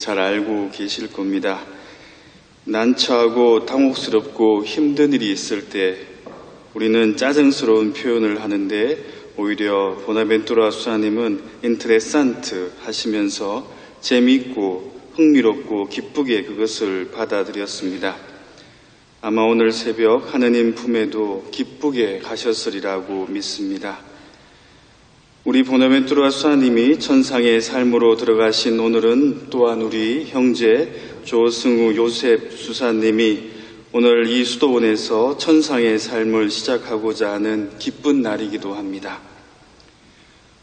잘 알고 계실 겁니다. 난처하고 당혹스럽고 힘든 일이 있을 때 우리는 짜증스러운 표현을 하는데 오히려 보나벤투라 수사님은 인트레산트 하시면서 재미있고 흥미롭고 기쁘게 그것을 받아들였습니다. 아마 오늘 새벽 하느님 품에도 기쁘게 가셨으리라고 믿습니다. 우리 보나벤투라 수사님이 천상의 삶으로 들어가신 오늘은 또한 우리 형제 조승우 요셉 수사님이 오늘 이 수도원에서 천상의 삶을 시작하고자 하는 기쁜 날이기도 합니다.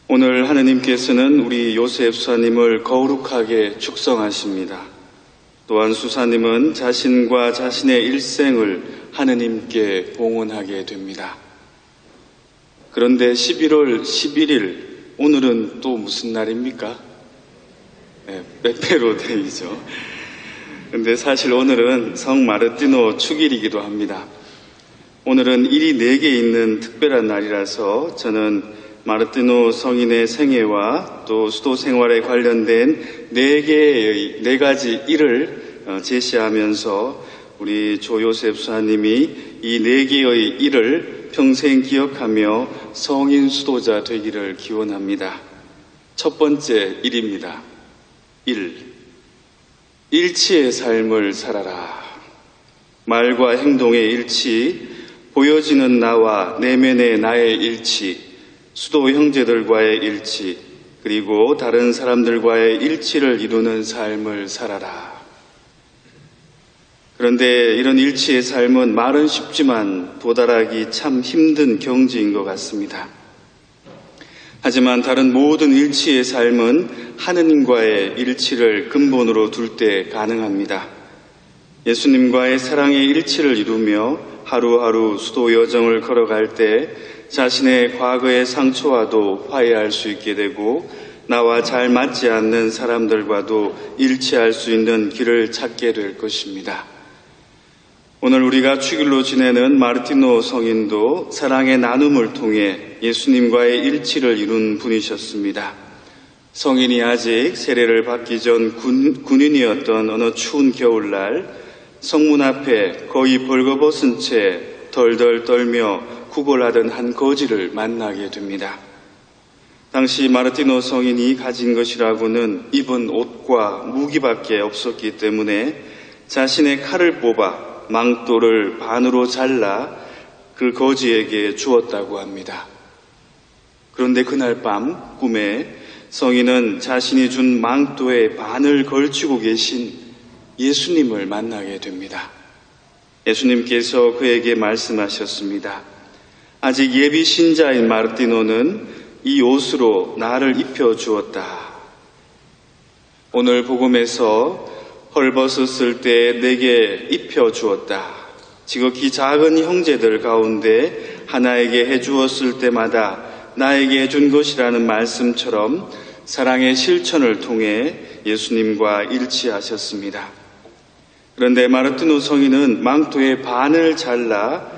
오늘 하느님께서는 우리 요셉 수사님을 거룩하게 축성하십니다. 또한 수사님은 자신과 자신의 일생을 하느님께 봉헌하게 됩니다. 그런데 11월 11일 오늘은 또 무슨 날입니까? 빼빼로 데이죠. 그런데 사실 오늘은 성 마르티노 축일이기도 합니다. 오늘은 일이 4개 있는 특별한 날이라서 저는 마르티노 성인의 생애와 또 수도 생활에 관련된 4가지 일을 제시하면서 우리 조요셉 수사님이 이 4개의 일을 평생 기억하며 성인 수도자 되기를 기원합니다. 첫 번째 일입니다. 1. 일치의 삶을 살아라. 말과 행동의 일치, 보여지는 나와 내면의 나의 일치, 수도 형제들과의 일치, 그리고 다른 사람들과의 일치를 이루는 삶을 살아라. 그런데 이런 일치의 삶은 말은 쉽지만 도달하기 참 힘든 경지인 것 같습니다. 하지만 다른 모든 일치의 삶은 하느님과의 일치를 근본으로 둘 때 가능합니다. 예수님과의 사랑의 일치를 이루며 하루하루 수도 여정을 걸어갈 때 자신의 과거의 상처와도 화해할 수 있게 되고 나와 잘 맞지 않는 사람들과도 일치할 수 있는 길을 찾게 될 것입니다. 오늘 우리가 축일로 지내는 마르티노 성인도 사랑의 나눔을 통해 예수님과의 일치를 이룬 분이셨습니다. 성인이 아직 세례를 받기 전 군인이었던 어느 추운 겨울날 성문 앞에 거의 벌거벗은 채 덜덜 떨며 구걸하던 한 거지를 만나게 됩니다. 당시 마르티노 성인이 가진 것이라고는 입은 옷과 무기밖에 없었기 때문에 자신의 칼을 뽑아 망토를 반으로 잘라 그 거지에게 주었다고 합니다. 그런데 그날 밤 꿈에 성인은 자신이 준 망토의 반을 걸치고 계신 예수님을 만나게 됩니다. 예수님께서 그에게 말씀하셨습니다. 아직 예비 신자인 마르티노는 이 옷으로 나를 입혀주었다. 오늘 복음에서 헐벗었을 때 내게 입혀주었다. 지극히 작은 형제들 가운데 하나에게 해주었을 때마다 나에게 해준 것이라는 말씀처럼 사랑의 실천을 통해 예수님과 일치하셨습니다. 그런데 마르티노 성인은 망토의 반을 잘라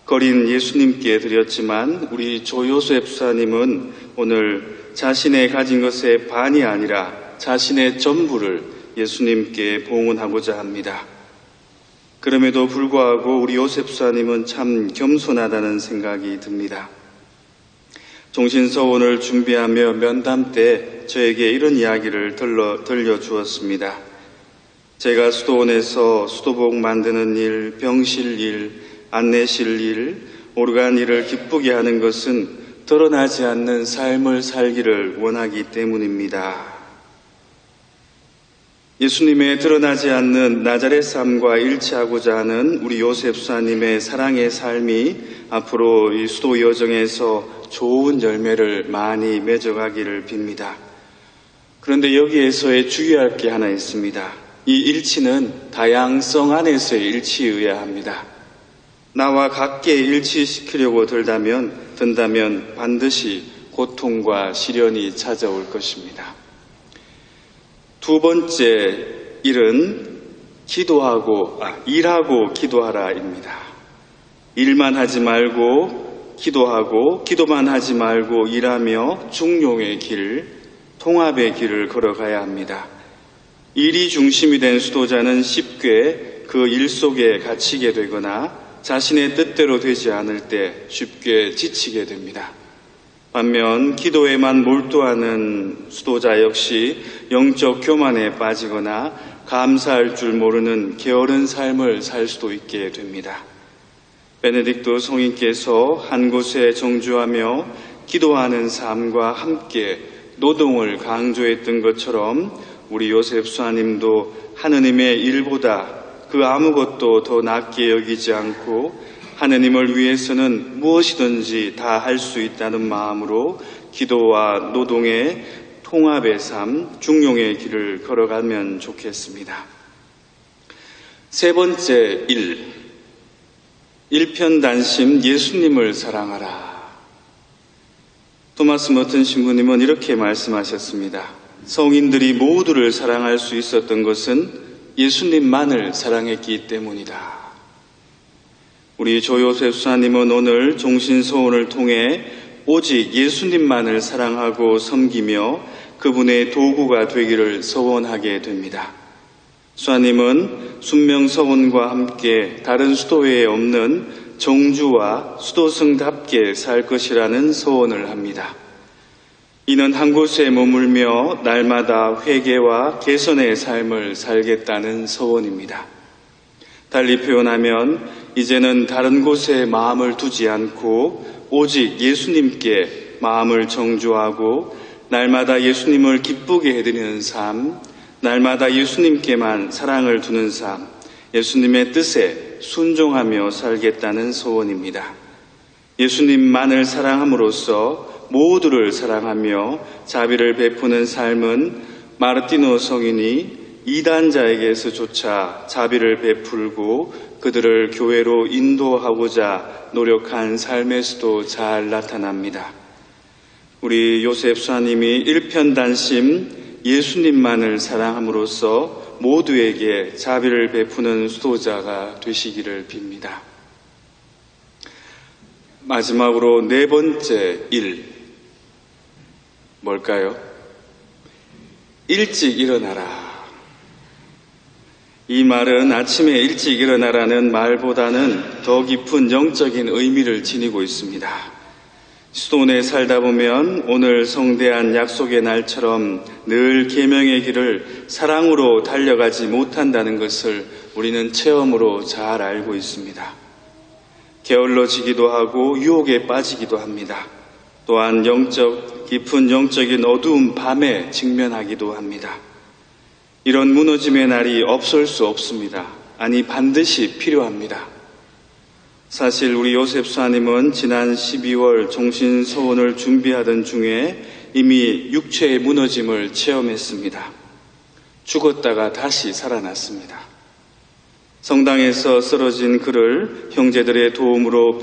거린 예수님께 드렸지만 우리 조요셉 수사님은 오늘 자신의 가진 것의 반이 아니라 자신의 전부를 예수님께 봉헌하고자 합니다. 그럼에도 불구하고 우리 요셉 수사님은 참 겸손하다는 생각이 듭니다. 종신서원을 준비하며 면담 때 저에게 이런 이야기를 들려주었습니다. 제가 수도원에서 수도복 만드는 일, 병실 일, 안내실 일, 오르간 일을 기쁘게 하는 것은 드러나지 않는 삶을 살기를 원하기 때문입니다. 예수님의 드러나지 않는 나자렛 삶과 일치하고자 하는 우리 요셉 수사님의 사랑의 삶이 앞으로 이 수도 여정에서 좋은 열매를 많이 맺어가기를 빕니다. 그런데 여기에서의 주의할 게 하나 있습니다. 이 일치는 다양성 안에서의 일치여야 합니다. 나와 같게 일치시키려고 든다면 반드시 고통과 시련이 찾아올 것입니다. 두 번째 일은 일하고 기도하라입니다. 일만 하지 말고 기도하고 기도만 하지 말고 일하며 중용의 길, 통합의 길을 걸어가야 합니다. 일이 중심이 된 수도자는 쉽게 그 일 속에 갇히게 되거나 자신의 뜻대로 되지 않을 때 쉽게 지치게 됩니다. 반면 기도에만 몰두하는 수도자 역시 영적 교만에 빠지거나 감사할 줄 모르는 게으른 삶을 살 수도 있게 됩니다. 베네딕토 성인께서 한 곳에 정주하며 기도하는 삶과 함께 노동을 강조했던 것처럼 우리 요셉 수하님도 하느님의 일보다 그 아무것도 더 낫게 여기지 않고 하느님을 위해서는 무엇이든지 다 할 수 있다는 마음으로 기도와 노동의 통합의 삶, 중용의 길을 걸어가면 좋겠습니다. 세 번째 일편단심 예수님을 사랑하라. 토마스 머튼 신부님은 이렇게 말씀하셨습니다. 성인들이 모두를 사랑할 수 있었던 것은 예수님만을 사랑했기 때문이다. 우리 조요셉 수사님은 오늘 종신서원을 통해 오직 예수님만을 사랑하고 섬기며 그분의 도구가 되기를 서원하게 됩니다. 수사님은 순명서원과 함께 다른 수도회에 없는 정주와 수도승답게 살 것이라는 서원을 합니다. 이는 한 곳에 머물며 날마다 회개와 개선의 삶을 살겠다는 서원입니다. 달리 표현하면 이제는 다른 곳에 마음을 두지 않고 오직 예수님께 마음을 정주하고 날마다 예수님을 기쁘게 해드리는 삶, 날마다 예수님께만 사랑을 두는 삶, 예수님의 뜻에 순종하며 살겠다는 소원입니다. 예수님만을 사랑함으로써 모두를 사랑하며 자비를 베푸는 삶은 마르티노 성인이 이단자에게서조차 자비를 베풀고 그들을 교회로 인도하고자 노력한 삶에서도 잘 나타납니다. 우리 요셉 수사님이 일편단심 예수님만을 사랑함으로써 모두에게 자비를 베푸는 수도자가 되시기를 빕니다. 마지막으로 네 번째 뭘까요? 일찍 일어나라. 이 말은 아침에 일찍 일어나라는 말보다는 더 깊은 영적인 의미를 지니고 있습니다. 수도원에 살다 보면 오늘 성대한 약속의 날처럼 늘 계명의 길을 사랑으로 달려가지 못한다는 것을 우리는 체험으로 잘 알고 있습니다. 게을러지기도 하고 유혹에 빠지기도 합니다. 또한 깊은 영적인 어두운 밤에 직면하기도 합니다. 이런 무너짐의 날이 없을 수 없습니다. 아니 반드시 필요합니다. 사실 우리 요셉 수사님은 지난 12월 종신서원을 준비하던 중에 이미 육체의 무너짐을 체험했습니다. 죽었다가 다시 살아났습니다. 성당에서 쓰러진 그를 형제들의 도움으로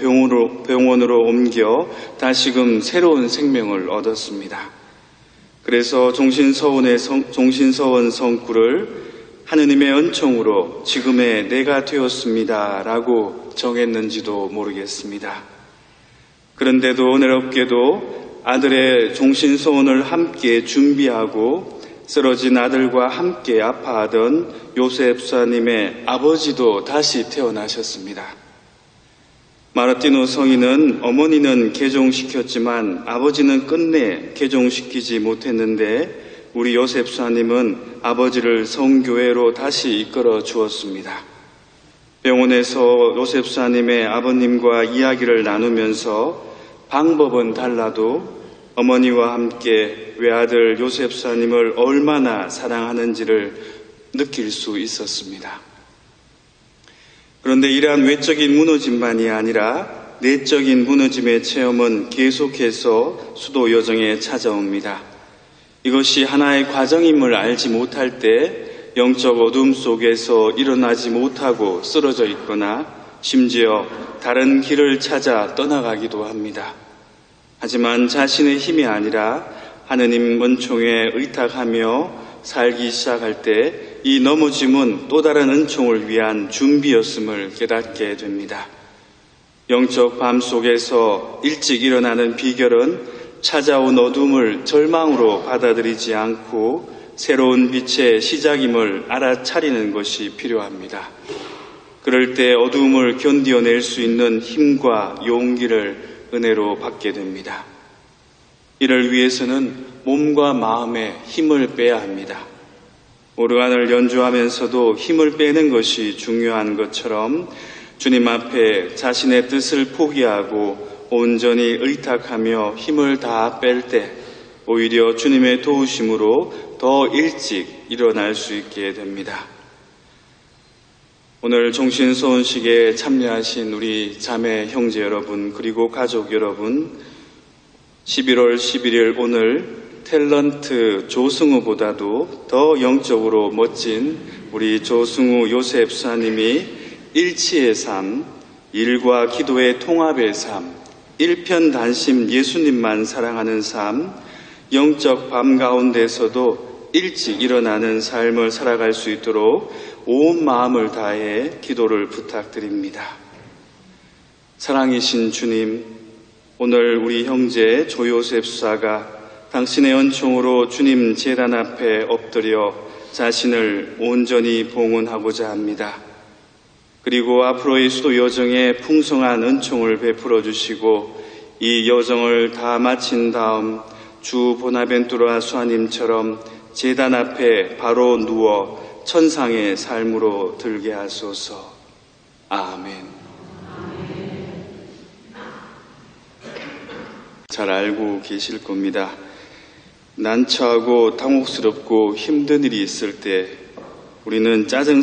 병원으로 옮겨 다시금 새로운 생명을 얻었습니다. 그래서 종신서원 성구를 하느님의 은총으로 지금의 내가 되었습니다 라고 정했는지도 모르겠습니다. 그런데도 은혜롭게도 아들의 종신서원을 함께 준비하고 쓰러진 아들과 함께 아파하던 요셉 수사님의 아버지도 다시 태어나셨습니다. 마르티노 성인은 어머니는 개종시켰지만 아버지는 끝내 개종시키지 못했는데 우리 요셉 수사님은 아버지를 성교회로 다시 이끌어 주었습니다. 병원에서 요셉 수사님의 아버님과 이야기를 나누면서 방법은 달라도 어머니와 함께 외아들 요셉 수사님을 얼마나 사랑하는지를 느낄 수 있었습니다. 그런데 이러한 외적인 무너짐만이 아니라 내적인 무너짐의 체험은 계속해서 수도 여정에 찾아옵니다. 이것이 하나의 과정임을 알지 못할 때 영적 어둠 속에서 일어나지 못하고 쓰러져 있거나 심지어 다른 길을 찾아 떠나가기도 합니다. 하지만 자신의 힘이 아니라 하느님 은총에 의탁하며 살기 시작할 때 이 넘어짐은 또 다른 은총을 위한 준비였음을 깨닫게 됩니다. 영적 밤 속에서 일찍 일어나는 비결은 찾아온 어둠을 절망으로 받아들이지 않고 새로운 빛의 시작임을 알아차리는 것이 필요합니다. 그럴 때 어두움을 견디어낼 수 있는 힘과 용기를 은혜로 받게 됩니다. 이를 위해서는 몸과 마음에 힘을 빼야 합니다. 오르간을 연주하면서도 힘을 빼는 것이 중요한 것처럼 주님 앞에 자신의 뜻을 포기하고 온전히 의탁하며 힘을 다 뺄 때 오히려 주님의 도우심으로 더 일찍 일어날 수 있게 됩니다. 오늘 종신소원식에 참여하신 우리 자매 형제 여러분 그리고 가족 여러분, 11월 11일 오늘 탤런트 조승우보다도 더 영적으로 멋진 우리 조승우 요셉사님이 일치의 삶, 일과 기도의 통합의 삶, 일편단심 예수님만 사랑하는 삶, 영적 밤 가운데서도 일찍 일어나는 삶을 살아갈 수 있도록 온 마음을 다해 기도를 부탁드립니다. 사랑이신 주님, 오늘 우리 형제 조요셉사가 당신의 은총으로 주님 제단 앞에 엎드려 자신을 온전히 봉헌하고자 합니다. 그리고 앞으로의 수도 여정에 풍성한 은총을 베풀어 주시고 이 여정을 다 마친 다음 주 보나벤투라 수하님처럼 제단 앞에 바로 누워 천상의 삶으로 들게 하소서. 아멘. 잘 알고 계실 겁니다. 난처하고 당혹스럽고 힘든 일이 있을 때 우리는 짜증